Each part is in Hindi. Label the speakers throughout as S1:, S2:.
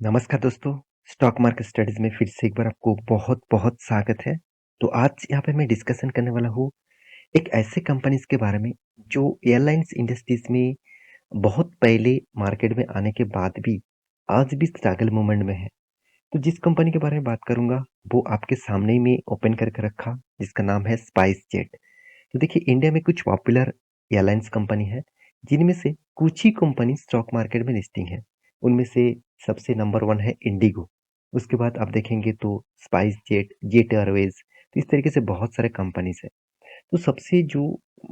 S1: नमस्कार दोस्तों, स्टॉक मार्केट स्टडीज़ में फिर से एक बार आपको बहुत-बहुत स्वागत है। तो आज यहाँ पे मैं डिस्कशन करने वाला हूँ एक ऐसे कंपनीज़ के बारे में जो एयरलाइंस इंडस्ट्रीज़ में बहुत पहले मार्केट में आने के बाद भी आज भी स्ट्रगल मोमेंट में है। तो जिस कंपनी के बारे में बात करूँगा वो आपके सामने ही में ओपन करके रखा जिसका नाम है स्पाइस जेट। तो देखिए इंडिया में कुछ पॉपुलर एयरलाइंस कंपनी है जिनमें से कुछ ही कंपनी स्टॉक मार्केट में लिस्टिंग है। उनमें से सबसे नंबर वन है इंडिगो। उसके बाद आप देखेंगे तो स्पाइस जेट, जेट एयरवेज, तो इस तरीके से बहुत सारे कंपनीज है। तो सबसे जो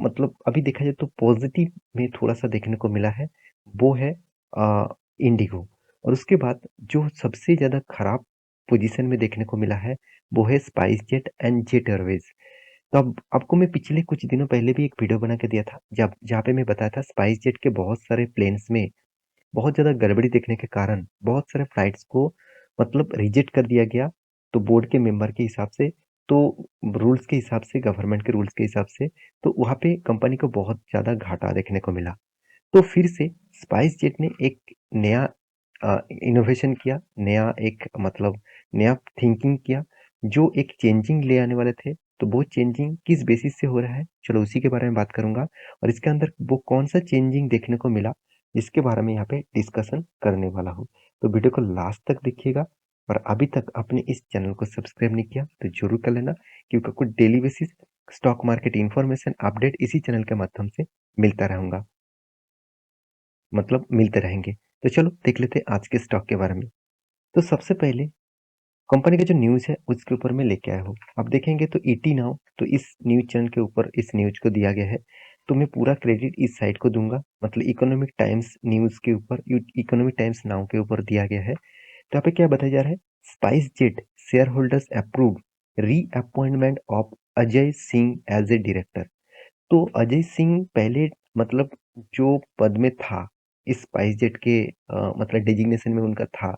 S1: मतलब अभी देखा जाए तो पॉजिटिव में थोड़ा सा देखने को मिला है वो है इंडिगो। और उसके बाद जो सबसे ज़्यादा खराब पोजीशन में देखने को मिला है वो है spice jet and jet Airways. तो अब आपको मैं पिछले कुछ दिनों पहले भी एक वीडियो बना के दिया था जब जहाँ पे मैं बताया था स्पाइस जेट के बहुत सारे प्लेन्स में बहुत ज़्यादा गड़बड़ी देखने के कारण बहुत सारे फ्लाइट्स को मतलब रिजेक्ट कर दिया गया। तो बोर्ड के मेंबर के हिसाब से, तो रूल्स के हिसाब से, गवर्नमेंट के रूल्स के हिसाब से, तो वहाँ पे कंपनी को बहुत ज़्यादा घाटा देखने को मिला। तो फिर से स्पाइस जेट ने एक नया इनोवेशन किया, नया एक मतलब नया थिंकिंग किया, जो एक चेंजिंग ले आने वाले थे। तो वो चेंजिंग किस बेसिस से हो रहा है, चलो उसी के बारे में बात करूंगा। और इसके अंदर वो कौन सा चेंजिंग देखने को मिला, इसके बारे में यहाँ पे डिस्कशन करने वाला हूँ। तो वीडियो को लास्ट तक देखिएगा। और अभी तक आपने इस चैनल को सब्सक्राइब नहीं किया तो जरूर कर लेना, क्योंकि आपको daily basis stock market information update इसी चैनल के माध्यम से मिलता रहूंगा, मतलब मिलते रहेंगे। तो चलो देख लेते हैं आज के स्टॉक के बारे में। तो सबसे पहले कंपनी का जो न्यूज़ है उसके ऊपर मैं लेके आया हूँ। आप देखेंगे तो ईटी नाउ, तो इस न्यूज़ चैनल के ऊपर इस न्यूज़ को दिया गया है। तो मैं पूरा क्रेडिट इस साइट को दूंगा, मतलब इकोनॉमिक टाइम्स न्यूज़ के ऊपर, इकोनॉमिक टाइम्स नाउ के ऊपर दिया गया है। तो यहाँ पे क्या बताया जा रहा है, SpiceJet shareholders approve reappointment of Ajay Singh as a director. तो अजय सिंह पहले मतलब जो पद में था, इस स्पाइसजेट के मतलब डेजिग्नेशन में उनका था,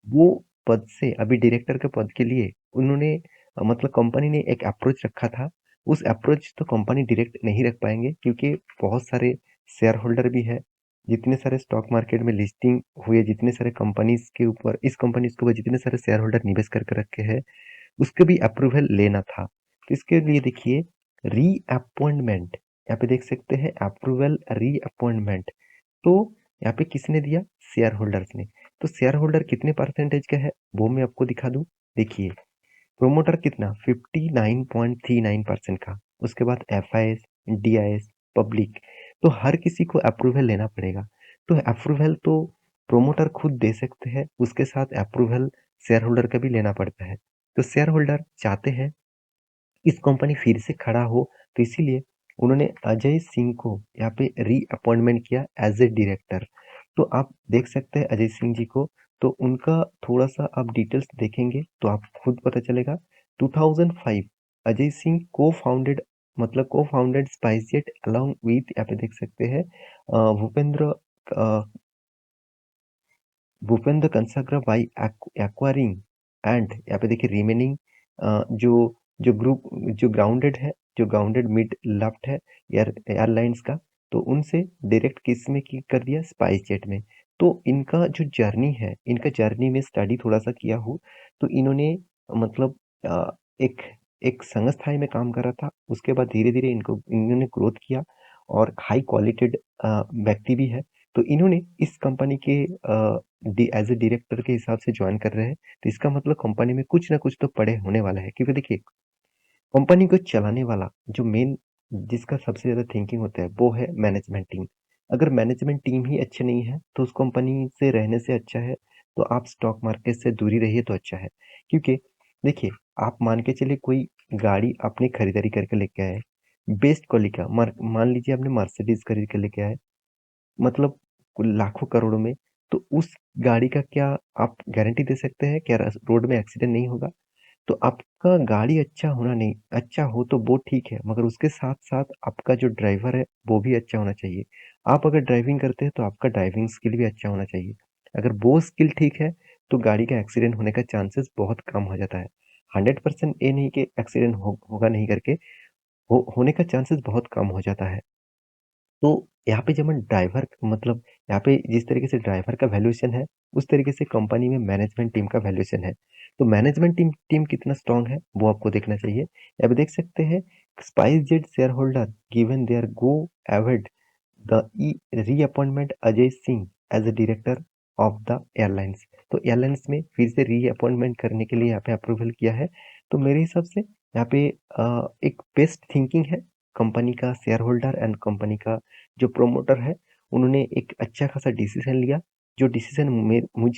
S1: वो पद से अभी डायरेक्टर के पद के लिए उन्होंने मतलब कंपनी ने एक अप्रोच रखा था। उस अप्रोच तो कंपनी डायरेक्ट नहीं रख पाएंगे, क्योंकि बहुत सारे शेयर होल्डर भी है। जितने सारे स्टॉक मार्केट में लिस्टिंग हुए, जितने सारे कंपनीज के ऊपर, इस कंपनीज के ऊपर जितने सारे शेयर होल्डर निवेश करके रखे हैं, उसके भी अप्रूवल लेना था। तो इसके लिए देखिए रीअपॉइंटमेंट, यहाँ पे देख सकते हैं अप्रूवल रीअपॉइंटमेंट। तो यहाँ पे किसने दिया, शेयर होल्डर्स ने। तो शेयर होल्डर कितने परसेंटेज का है वो मैं आपको दिखा दूं। देखिए प्रोमोटर कितना 59.39% का, उसके बाद एफआईएस, डीआईएस, पब्लिक, तो हर किसी को अप्रूवल लेना पड़ेगा। तो अप्रूवल तो प्रोमोटर खुद दे सकते हैं, उसके साथ अप्रूवल शेयर होल्डर का भी लेना पड़ता है। तो शेयर होल्डर चाहते हैं इस कंपनी फिर से खड़ा हो, तो इसीलिए उन्होंने अजय सिंह को यहाँ पे रीअपॉइंटमेंट किया एज ए डायरेक्टर। तो आप देख सकते हैं अजय सिंह जी को। तो उनका थोड़ा सा आप डिटेल्स देखेंगे तो आप खुद पता चलेगा। 2005 अजय सिंह को फाउंडेड, मतलब को फाउंडेड स्पाइसजेट अलोंग विथ, यहाँ पे देख सकते हैं Bhupendra Bhupendra Kansagra by acquiring and, यहाँ पे देखिए रिमेनिंग जो जो ग्रुप जो ग्राउंडेड है, जो ग्राउंडेड मिड लेफ्ट है एयरलाइंस का, तो उनसे डायरेक्ट किस में की कर दिया, स्पाइस जेट में। तो इनका जो जर्नी है, इनका जर्नी में स्टडी थोड़ा सा किया हूँ। तो इन्होंने मतलब एक एक संस्थाई में काम करा था, उसके बाद धीरे धीरे इनको इन्होंने ग्रोथ किया और हाई क्वालिटेड व्यक्ति भी है। तो इन्होंने इस कंपनी के एज ए डायरेक्टर के हिसाब से ज्वाइन कर रहे हैं। तो इसका मतलब कंपनी में कुछ ना कुछ तो पड़े होने वाला है, क्योंकि देखिए कंपनी को चलाने वाला जो मेन, जिसका सबसे ज्यादा थिंकिंग होता है वो है मैनेजमेंट टीम। अगर मैनेजमेंट टीम ही अच्छी नहीं है तो उस कंपनी से रहने से अच्छा है तो आप स्टॉक मार्केट से दूरी रहिए तो अच्छा है। क्योंकि देखिए आप मान के चलिए कोई गाड़ी अपनी खरीदारी करके लेके आए, बेस्ट क्वालिटी का, मान लीजिए आपने मर्सिडीज खरीद के लेके आए, मतलब लाखों करोड़ों में, तो उस गाड़ी का क्या आप गारंटी दे सकते हैं क्या रोड में एक्सीडेंट नहीं होगा? तो आपका गाड़ी अच्छा होना नहीं, अच्छा हो तो वो ठीक है, मगर उसके साथ साथ आपका जो ड्राइवर है वो भी अच्छा होना चाहिए। आप अगर ड्राइविंग करते हैं तो आपका ड्राइविंग स्किल भी अच्छा होना चाहिए। अगर वो स्किल ठीक है तो गाड़ी का एक्सीडेंट होने का चांसेस बहुत कम हो जाता है। 100% ये नहीं कि एक्सीडेंट होगा नहीं करके, होने का चांसेस बहुत कम हो जाता है। तो यहाँ पे जब हम ड्राइवर मतलब यहाँ पे जिस तरीके से ड्राइवर का वैल्यूएशन है, उस तरीके से कंपनी में मैनेजमेंट टीम का वैल्यूएशन है। तो मैनेजमेंट टीम टीम कितना स्ट्रॉन्ग है, वो आपको देखना चाहिए। यहाँ पे देख सकते हैं, SpiceJet share holder given their go ahead the reappointment Ajay Singh as a director of the airlines. तो एयरलाइंस में फिर से रीअपॉइंटमेंट करने के लिए यहाँ पे अप्रूवल किया है। तो मेरे हिसाब से यहाँ पे एक बेस्ट थिंकिंग है कंपनी का शेयर होल्डर एंड कंपनी का जो प्रोमोटर है, उन्होंने एक अच्छा खासा डिसीजन लिया। जो डिसीजन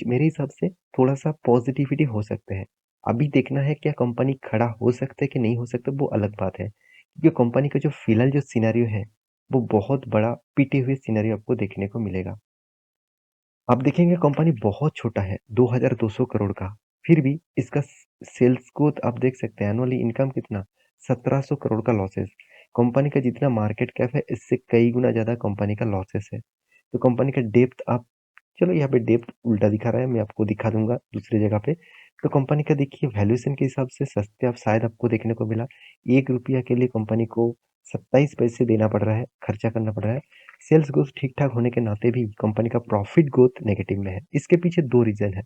S1: मेरे हिसाब से थोड़ा सा पॉजिटिविटी हो सकते हैं। अभी देखना है क्या कंपनी खड़ा हो सकता है कि नहीं हो सकता, वो अलग बात है, क्योंकि कंपनी का जो फिलहाल जो सिनेरियो है, वो बहुत बड़ा पीटे हुए सिनेरियो आपको देखने को मिलेगा। आप देखेंगे कंपनी बहुत छोटा है, 2200 करोड़ का, फिर भी इसका सेल्स ग्रोथ आप देख सकते हैं, एनुअली इनकम कितना, 1700 करोड़ का लॉसेस। कंपनी का जितना मार्केट कैप है, इससे कई गुना ज्यादा कंपनी का लॉसेस है। तो कंपनी का डेप्थ आप, चलो यहाँ पे डेप्थ उल्टा दिखा रहा है, मैं आपको दिखा दूंगा दूसरी जगह पे। तो कंपनी का देखिए वैल्यूएशन के हिसाब से सस्ते आप शायद आपको देखने को मिला, 1 रुपया के लिए कंपनी को 27 पैसे देना पड़ रहा है, खर्चा करना पड़ रहा है। सेल्स ग्रोथ ठीक ठाक होने के नाते भी कंपनी का प्रॉफिट ग्रोथ नेगेटिव में है। इसके पीछे दो रीजन है,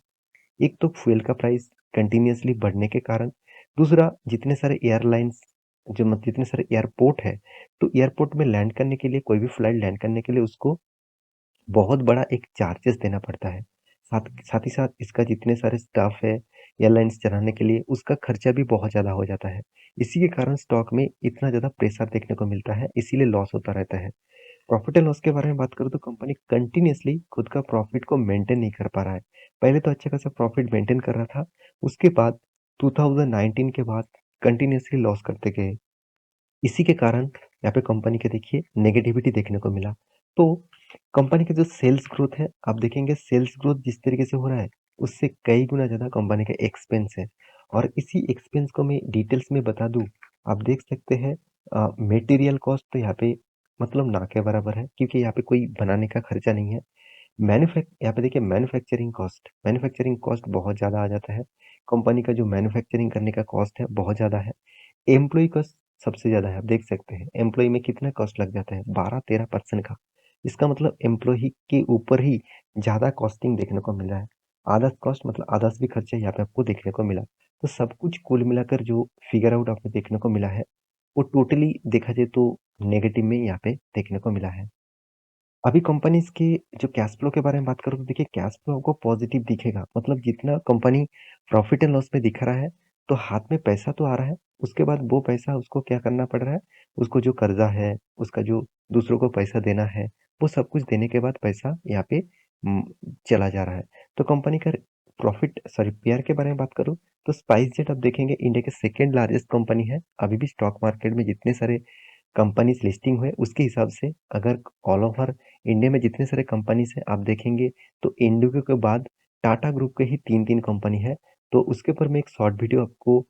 S1: एक तो फ्यूल का प्राइस कंटिन्यूअसली बढ़ने के कारण, दूसरा जितने सारे एयरलाइंस जो मतलब जितने सारे एयरपोर्ट है, तो एयरपोर्ट में लैंड करने के लिए, कोई भी फ्लाइट लैंड करने के लिए उसको बहुत बड़ा एक चार्जेस देना पड़ता है। साथ साथ ही साथ इसका जितने सारे स्टाफ है एयरलाइंस चलाने के लिए, उसका खर्चा भी बहुत ज़्यादा हो जाता है। इसी के कारण स्टॉक में इतना ज़्यादा प्रेशर देखने को मिलता है, इसीलिए लॉस होता रहता है। प्रॉफिट एंड लॉस के बारे में बात करूँ तो कंपनी कंटिन्यूअसली खुद का प्रॉफिट को मेंटेन नहीं कर पा रहा है। पहले तो अच्छा खासा प्रॉफिट मेंटेन कर रहा था, उसके बाद 2019 के बाद कंटिन्यूअसली लॉस करते गए। इसी के कारण यहाँ पे कंपनी के देखिए नेगेटिविटी देखने को मिला। तो कंपनी का जो सेल्स ग्रोथ है, आप देखेंगे सेल्स ग्रोथ जिस तरीके से हो रहा है, उससे कई गुना ज़्यादा कंपनी का एक्सपेंस है। और इसी एक्सपेंस को मैं डिटेल्स में बता दूँ, आप देख सकते हैं मटेरियल कॉस्ट तो यहाँ पे मतलब ना के बराबर है, क्योंकि यहाँ पे कोई बनाने का खर्चा नहीं है। यहाँ पे देखिए मैन्युफैक्चरिंग कॉस्ट बहुत ज़्यादा आ जाता है। कंपनी का जो मैन्युफैक्चरिंग करने का कॉस्ट है, बहुत ज़्यादा है। एम्प्लॉयी कॉस्ट सबसे ज़्यादा है, आप देख सकते हैं। एम्प्लॉयी में कितना कॉस्ट लग जाता है, 12-13% का। इसका मतलब एम्प्लॉयी के ऊपर ही ज़्यादा कॉस्टिंग देखने को मिल रहा है। आधा कॉस्ट मतलब आधा से भी खर्चा यहाँ पे आपको देखने को मिला। तो सब कुछ कुल मिलाकर जो फिगर आउट आपको देखने को मिला है, वो टोटली देखा जाए तो नेगेटिव में यहाँ पे देखने को मिला है। अभी कंपनीज़ के जो कैश फ्लो के बारे में बात करूँ तो देखिए कैश फ्लो आपको पॉज़िटिव दिखेगा। मतलब जितना कंपनी प्रॉफ़िट एंड लॉस में दिख रहा है, तो हाथ में पैसा तो आ रहा है, उसके बाद वो पैसा उसको क्या करना पड़ रहा है, उसको जो कर्ज़ा है, उसका जो दूसरों को पैसा देना है, वो सब कुछ देने के बाद पैसा यहाँ पे उम, चला जा रहा है। तो कंपनी का पीआर के बारे में बात करूँ, तो स्पाइसजेट आप देखेंगे इंडिया के सेकंड लार्जेस्ट कंपनी है। अभी भी स्टॉक मार्केट में जितने सारे कंपनीज लिस्टिंग हुए उसके हिसाब से, अगर ऑल ओवर इंडिया में जितने सारे कंपनीज हैं आप देखेंगे, तो इंडिगो के बाद टाटा ग्रुप के ही तीन तीन कंपनी है। तो उसके ऊपर मैं एक शॉर्ट वीडियो आपको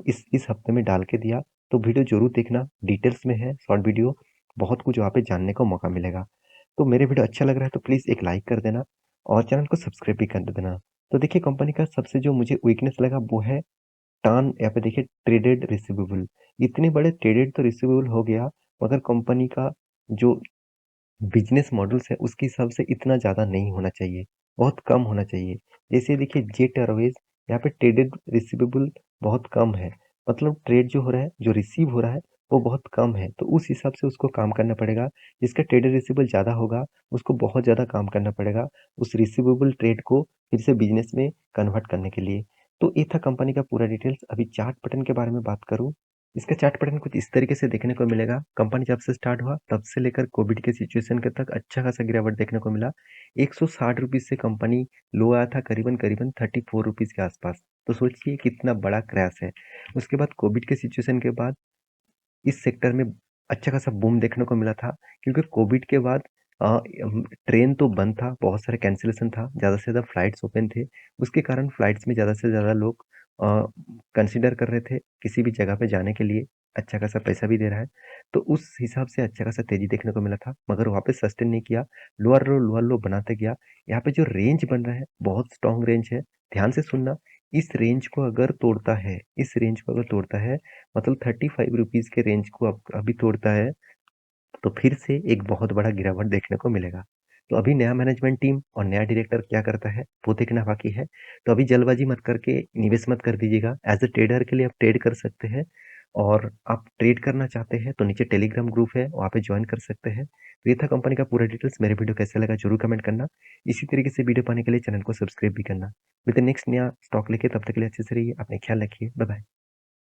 S1: इस हफ्ते में डाल के दिया, तो वीडियो जरूर देखना, डिटेल्स में है शॉर्ट वीडियो, बहुत कुछ वहाँ पे जानने को मौका मिलेगा। तो मेरे वीडियो अच्छा लग रहा है तो प्लीज़ एक लाइक कर देना और चैनल को सब्सक्राइब भी कर देना। तो देखिए कंपनी का सबसे जो मुझे वीकनेस लगा वो है टर्न, यहाँ पे देखिए ट्रेडेड रिसीवेबल। इतने बड़े ट्रेडेड तो रिसीवेबल हो गया, मगर कंपनी का जो बिजनेस मॉडल्स है उसके हिसाब से इतना ज़्यादा नहीं होना चाहिए, बहुत कम होना चाहिए। जैसे देखिए जेट एयरवेज, यहाँ पे ट्रेडेड रिसीवेबल बहुत कम है, मतलब ट्रेड जो हो रहा है, जो रिसीव हो रहा है, वो बहुत कम है। तो उस हिसाब से उसको काम करना पड़ेगा। जिसका ट्रेडेड रिसीवेबल ज़्यादा होगा, उसको बहुत ज़्यादा काम करना पड़ेगा उस रिसीवेबल ट्रेड को फिर से बिजनेस में कन्वर्ट करने के लिए। तो ये था कंपनी का पूरा डिटेल्स। अभी चार्ट पैटर्न के बारे में बात करूँ, इसका चार्ट पैटर्न कुछ इस तरीके से देखने को मिलेगा। कंपनी जब से स्टार्ट हुआ तब से लेकर कोविड के सिचुएशन के तक अच्छा खासा गिरावट देखने को मिला। 160 रुपीज से कंपनी लो आया था, करीबन करीबन 34 रुपीज के आसपास। तो सोचिए कितना बड़ा क्रैश है। उसके बाद कोविड के सिचुएशन के बाद इस सेक्टर में अच्छा खासा बूम देखने को मिला था, क्योंकि कोविड के बाद ट्रेन तो बंद था, बहुत सारे कैंसिलेशन था, ज़्यादा से ज़्यादा फ्लाइट्स ओपन थे। उसके कारण फ्लाइट्स में ज़्यादा से ज़्यादा लोग कंसिडर कर रहे थे किसी भी जगह पे जाने के लिए, अच्छा खासा पैसा भी दे रहा है। तो उस हिसाब से अच्छा खासा तेजी देखने को मिला था, मगर वापस सस्टेन नहीं किया, लोअर लो बनाते गया। यहाँ पे जो रेंज बन रहा है बहुत स्ट्रॉन्ग रेंज है, ध्यान से सुनना। इस रेंज को अगर तोड़ता है, मतलब 35 रुपीज के रेंज को अब अभी तोड़ता है, तो फिर से एक बहुत बड़ा गिरावट देखने को मिलेगा। तो अभी नया मैनेजमेंट टीम और नया डायरेक्टर क्या करता है, वो देखना बाकी है। तो अभी जल्दबाजी मत करके निवेश मत कर दीजिएगा। एज़ अ ट्रेडर के लिए आप ट्रेड कर सकते हैं और आप ट्रेड करना चाहते हैं, तो नीचे टेलीग्राम ग्रुप है, वहाँ पे जॉइन कर सकते हैं। तो ये था कंपनी का पूरा डिटेल्स। मेरे वीडियो कैसा लगा ज़रूर कमेंट करना। इसी तरीके से वीडियो पाने के लिए चैनल को सब्सक्राइब भी करना। मिलते हैं नेक्स्ट नया स्टॉक लेके, तब तक के लिए अच्छे से रहिए, अपना ख्याल रखिए। Bye bye.